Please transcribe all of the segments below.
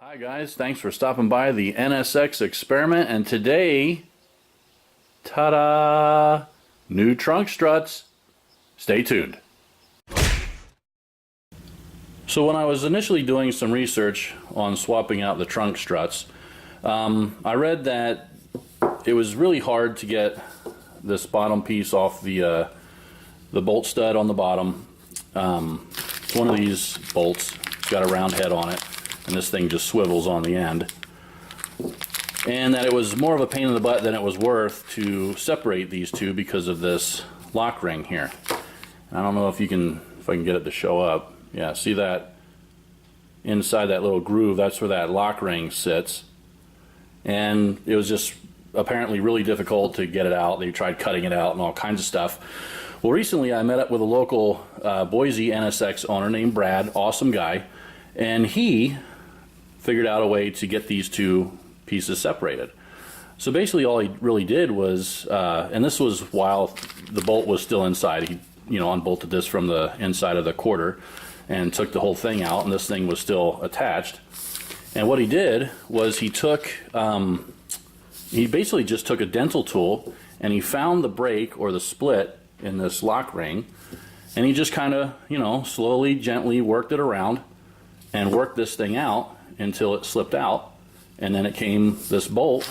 Hi guys, thanks for stopping by the NSX experiment, and today, ta-da, new trunk struts. Stay tuned. So when I was initially doing some research on swapping out the trunk struts, I read that it was really hard to get this bottom piece off the bolt stud on the bottom. It's one of these bolts. It's got a round head on it, and this thing just swivels on the end. And that it was more of a pain in the butt than it was worth to separate these two because of this lock ring here. And I don't know if I can get it to show up. Yeah, see that inside that little groove? That's where that lock ring sits. And it was just apparently really difficult to get it out. They tried cutting it out and all kinds of stuff. Well, recently I met up with a local Boise NSX owner named Brad, awesome guy, and he figured out a way to get these two pieces separated. So basically all he really did was, and this was while the bolt was still inside, he unbolted this from the inside of the quarter and took the whole thing out, and this thing was still attached. And what he did was he basically just took a dental tool and he found the break or the split in this lock ring, and he just kind of, slowly, gently worked it around and worked this thing out until it slipped out, and then this bolt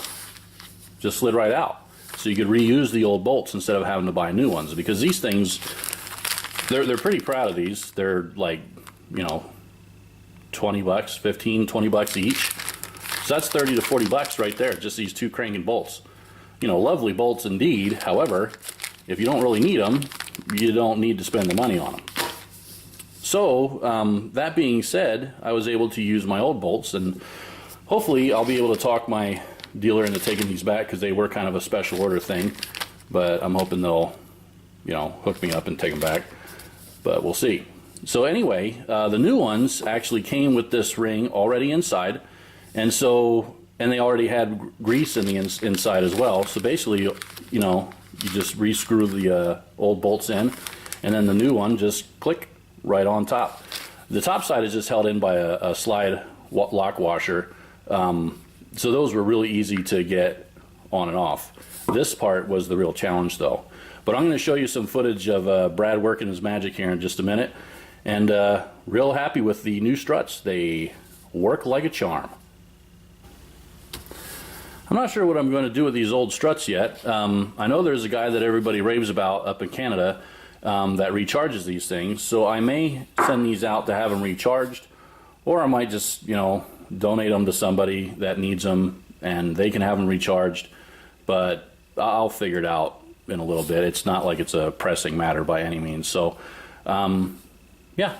just slid right out. So you could reuse the old bolts instead of having to buy new ones, because these things, they're pretty proud of these. They're like, 20 bucks, 15, 20 bucks each. So that's 30 to 40 bucks right there, just these two cranking bolts. Lovely bolts indeed. However, if you don't really need them, you don't need to spend the money on them. So that being said, I was able to use my old bolts, and hopefully I'll be able to talk my dealer into taking these back, because they were kind of a special order thing. But I'm hoping they'll, hook me up and take them back. But we'll see. So anyway, the new ones actually came with this ring already inside, and they already had grease in the inside as well. So basically, you just re-screw the old bolts in, and then the new one just click right on top. The top side is just held in by a slide lock washer, so those were really easy to get on and off. This part was the real challenge though. But I'm going to show you some footage of Brad working his magic here in just a minute, and real happy with the new struts. They work like a charm. I'm not sure what I'm going to do with these old struts yet. I know there's a guy that everybody raves about up in Canada that recharges these things, so I may send these out to have them recharged, or I might just donate them to somebody that needs them and they can have them recharged. But I'll figure it out in a little bit. It's not like it's a pressing matter by any means. So yeah.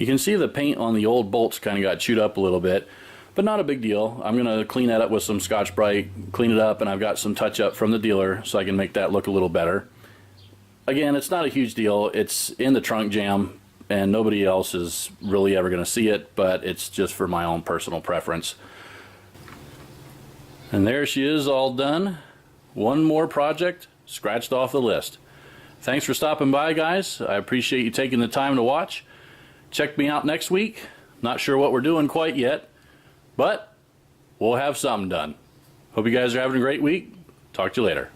You can see the paint on the old bolts kind of got chewed up a little bit, but not a big deal. I'm going to clean that up with some Scotch-Brite, clean it up, and I've got some touch-up from the dealer so I can make that look a little better. Again, it's not a huge deal. It's in the trunk jam, and nobody else is really ever going to see it, but it's just for my own personal preference. And there she is, all done. One more project scratched off the list. Thanks for stopping by, guys. I appreciate you taking the time to watch. Check me out next week. Not sure what we're doing quite yet, but we'll have something done. Hope you guys are having a great week. Talk to you later.